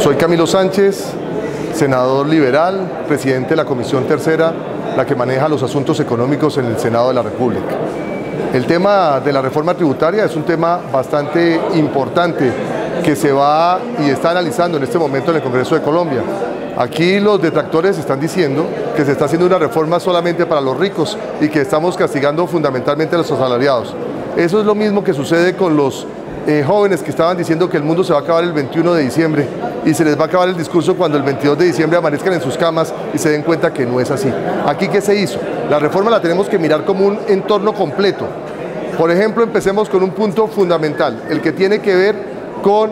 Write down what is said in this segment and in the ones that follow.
Soy Camilo Sánchez, senador liberal, presidente de la Comisión Tercera, la que maneja los asuntos económicos en el Senado de la República. El tema de la reforma tributaria es un tema bastante importante que se va y está analizando en este momento en el Congreso de Colombia. Aquí los detractores están diciendo que se está haciendo una reforma solamente para los ricos y que estamos castigando fundamentalmente a los asalariados. Eso es lo mismo que sucede con los jóvenes que estaban diciendo que el mundo se va a acabar el 21 de diciembre y se les va a acabar el discurso cuando el 22 de diciembre amanezcan en sus camas y se den cuenta que no es así. Aquí, ¿qué se hizo? La reforma la tenemos que mirar como un entorno completo. Por ejemplo, empecemos con un punto fundamental, el que tiene que ver con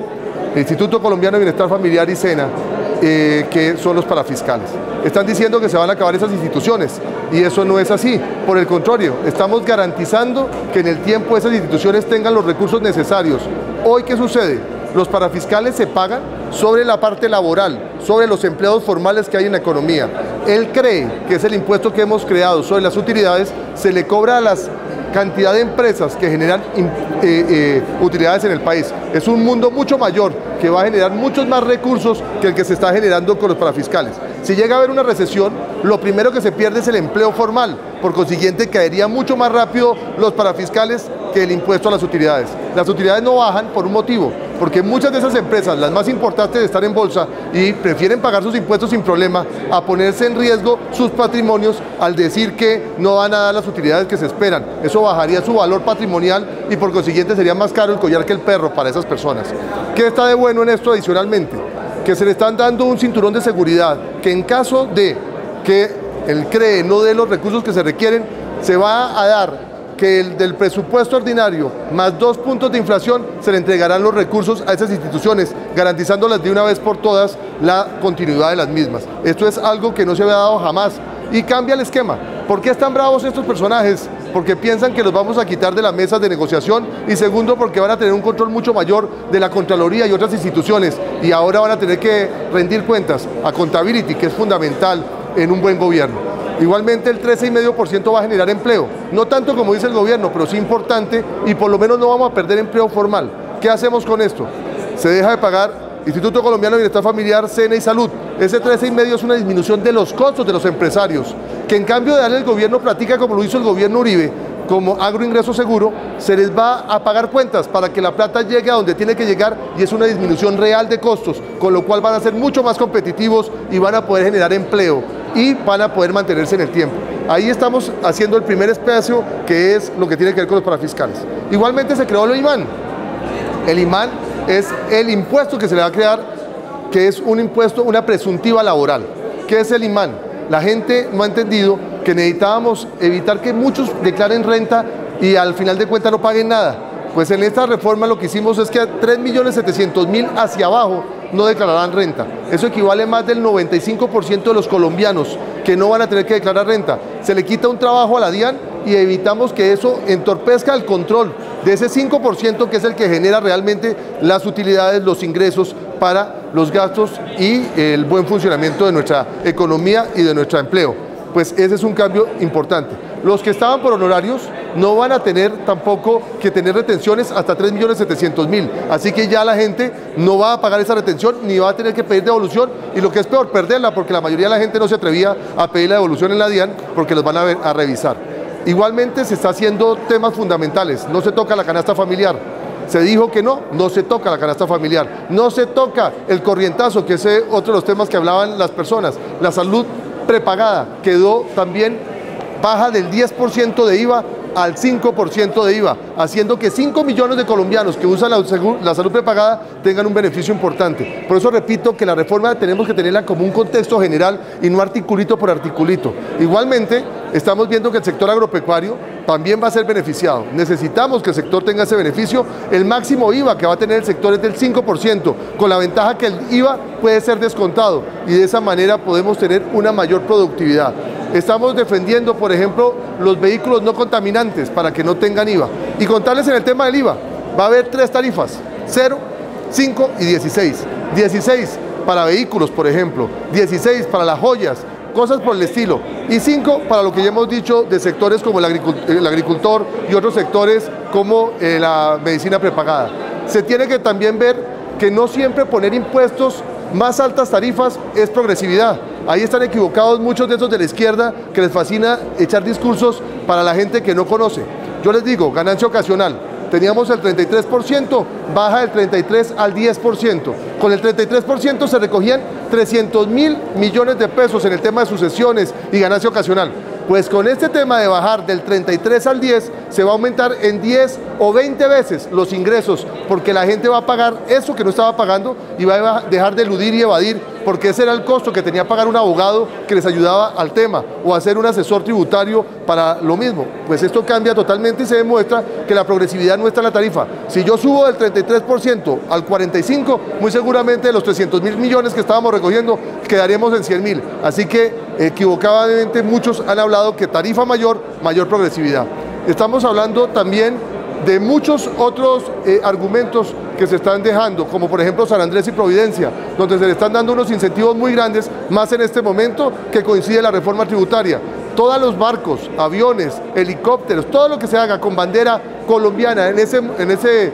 el Instituto Colombiano de Bienestar Familiar y SENA, que son los parafiscales. Están diciendo que se van a acabar esas instituciones y eso no es así. Por el contrario, estamos garantizando que en el tiempo esas instituciones tengan los recursos necesarios. Hoy, ¿qué sucede? Los parafiscales se pagan sobre la parte laboral, sobre los empleados formales que hay en la economía. Él cree que es el impuesto que hemos creado sobre las utilidades, se le cobra a las cantidad de empresas que generan utilidades en el país. Es un mundo mucho mayor que va a generar muchos más recursos que el que se está generando con los parafiscales. Si llega a haber una recesión, lo primero que se pierde es el empleo formal. Por consiguiente, caería mucho más rápido los parafiscales que el impuesto a las utilidades. Las utilidades no bajan por un motivo, porque muchas de esas empresas, las más importantes, están en bolsa y prefieren pagar sus impuestos sin problema a ponerse en riesgo sus patrimonios al decir que no van a dar las utilidades que se esperan. Eso bajaría su valor patrimonial y por consiguiente sería más caro el collar que el perro para esas personas. ¿Qué está de bueno en esto adicionalmente? Que se le están dando un cinturón de seguridad, que en caso de que el CREE no dé los recursos que se requieren, se va a dar que del presupuesto ordinario más 2 puntos de inflación se le entregarán los recursos a esas instituciones, garantizándolas de una vez por todas la continuidad de las mismas. Esto es algo que no se había dado jamás y cambia el esquema. ¿Por qué están bravos estos personajes? Porque piensan que los vamos a quitar de las mesas de negociación y segundo, porque van a tener un control mucho mayor de la Contraloría y otras instituciones y ahora van a tener que rendir cuentas a Contability, que es fundamental en un buen gobierno. Igualmente el 13,5% va a generar empleo, no tanto como dice el gobierno, pero sí importante y por lo menos no vamos a perder empleo formal. ¿Qué hacemos con esto? Se deja de pagar Instituto Colombiano de Bienestar Familiar, SENA y Salud. Ese 13,5% es una disminución de los costos de los empresarios, que en cambio de darle el gobierno plática como lo hizo el gobierno Uribe, como agroingreso seguro, se les va a pagar cuentas para que la plata llegue a donde tiene que llegar y es una disminución real de costos, con lo cual van a ser mucho más competitivos y van a poder generar empleo y van a poder mantenerse en el tiempo. Ahí estamos haciendo el primer espacio, que es lo que tiene que ver con los parafiscales. Igualmente se creó el IMAN. El IMAN es el impuesto que se le va a crear, que es un impuesto, una presuntiva laboral. ¿Qué es el IMAN? La gente no ha entendido que necesitábamos evitar que muchos declaren renta y al final de cuentas no paguen nada. Pues en esta reforma lo que hicimos es que a 3.700.000 hacia abajo no declararán renta. Eso equivale a más del 95% de los colombianos que no van a tener que declarar renta. Se le quita un trabajo a la DIAN y evitamos que eso entorpezca el control de ese 5% que es el que genera realmente las utilidades, los ingresos para los gastos y el buen funcionamiento de nuestra economía y de nuestro empleo. Pues ese es un cambio importante. Los que estaban por honorarios no van a tener tampoco que tener retenciones hasta 3.700.000. Así que ya la gente no va a pagar esa retención ni va a tener que pedir devolución y lo que es peor, perderla, porque la mayoría de la gente no se atrevía a pedir la devolución en la DIAN porque los van a revisar. Igualmente se está haciendo temas fundamentales. No se toca la canasta familiar. Se dijo que no se toca la canasta familiar. No se toca el corrientazo, que es otro de los temas que hablaban las personas. La salud prepagada quedó también baja del 10% de IVA al 5% de IVA, haciendo que 5 millones de colombianos que usan la salud prepagada tengan un beneficio importante. Por eso repito que la reforma tenemos que tenerla como un contexto general y no articulito por articulito. Igualmente, estamos viendo que el sector agropecuario también va a ser beneficiado. Necesitamos que el sector tenga ese beneficio. El máximo IVA que va a tener el sector es del 5%, con la ventaja que el IVA puede ser descontado y de esa manera podemos tener una mayor productividad. Estamos defendiendo, por ejemplo, los vehículos no contaminantes para que no tengan IVA. Y contarles en el tema del IVA, va a haber 3 tarifas, 0, 5 y 16. 16 para vehículos, por ejemplo, 16 para las joyas, cosas por el estilo, y 5 para lo que ya hemos dicho de sectores como el agricultor y otros sectores como la medicina prepagada. Se tiene que también ver que no siempre poner impuestos más altas tarifas es progresividad. Ahí están equivocados muchos de esos de la izquierda que les fascina echar discursos para la gente que no conoce. Yo les digo, ganancia ocasional. Teníamos el 33%, baja del 33% al 10%. Con el 33% se recogían 300.000 millones de pesos en el tema de sucesiones y ganancia ocasional. Pues con este tema de bajar del 33 al 10, se va a aumentar en 10 o 20 veces los ingresos, porque la gente va a pagar eso que no estaba pagando y va a dejar de eludir y evadir, porque ese era el costo que tenía que pagar un abogado que les ayudaba al tema, o hacer un asesor tributario para lo mismo. Pues esto cambia totalmente y se demuestra que la progresividad no está en la tarifa. Si yo subo del 33% al 45%, muy seguramente de los 300.000 millones que estábamos recogiendo, quedaríamos en 100.000. Así que equivocadamente muchos han hablado que tarifa mayor, mayor progresividad. Estamos hablando también de muchos otros argumentos que se están dejando, como por ejemplo San Andrés y Providencia, donde se le están dando unos incentivos muy grandes, más en este momento que coincide la reforma tributaria. Todos los barcos, aviones, helicópteros, todo lo que se haga con bandera colombiana en ese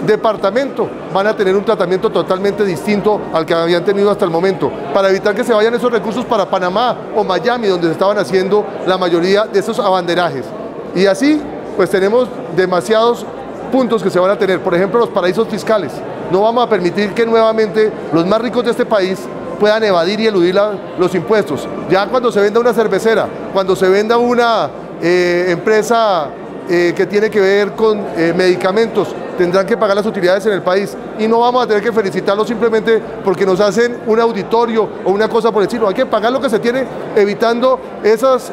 departamento van a tener un tratamiento totalmente distinto al que habían tenido hasta el momento, para evitar que se vayan esos recursos para Panamá o Miami, donde se estaban haciendo la mayoría de esos abanderajes. Y así, pues tenemos demasiados puntos que se van a tener. Por ejemplo, los paraísos fiscales. No vamos a permitir que nuevamente los más ricos de este país puedan evadir y eludir los impuestos. Ya cuando se venda una cervecera, cuando se venda una empresa que tiene que ver con medicamentos, tendrán que pagar las utilidades en el país y no vamos a tener que felicitarlos simplemente porque nos hacen un auditorio o una cosa por el estilo. Hay que pagar lo que se tiene, evitando esas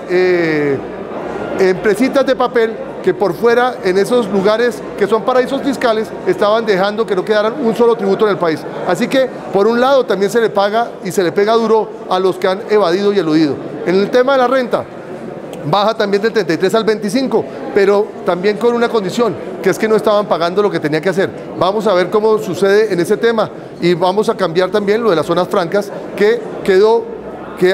empresitas de papel que por fuera, en esos lugares que son paraísos fiscales, estaban dejando que no quedaran un solo tributo en el país. Así que, por un lado, también se le paga y se le pega duro a los que han evadido y eludido. En el tema de la renta, baja también del 33 al 25, pero también con una condición, que es que no estaban pagando lo que tenía que hacer. Vamos a ver cómo sucede en ese tema y vamos a cambiar también lo de las zonas francas, que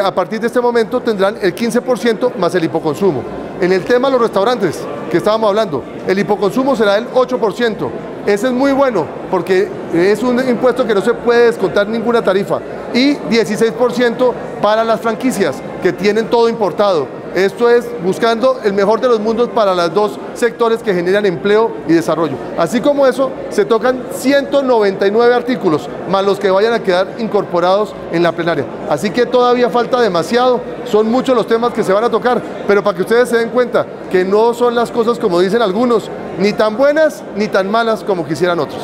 a partir de este momento tendrán el 15% más el hipoconsumo. En el tema de los restaurantes que estábamos hablando, el hipoconsumo será el 8%. Ese es muy bueno porque es un impuesto que no se puede descontar ninguna tarifa. Y 16% para las franquicias que tienen todo importado. Esto es buscando el mejor de los mundos para los dos sectores que generan empleo y desarrollo. Así como eso, se tocan 199 artículos, más los que vayan a quedar incorporados en la plenaria. Así que todavía falta demasiado, son muchos los temas que se van a tocar, pero para que ustedes se den cuenta que no son las cosas como dicen algunos, ni tan buenas ni tan malas como quisieran otros.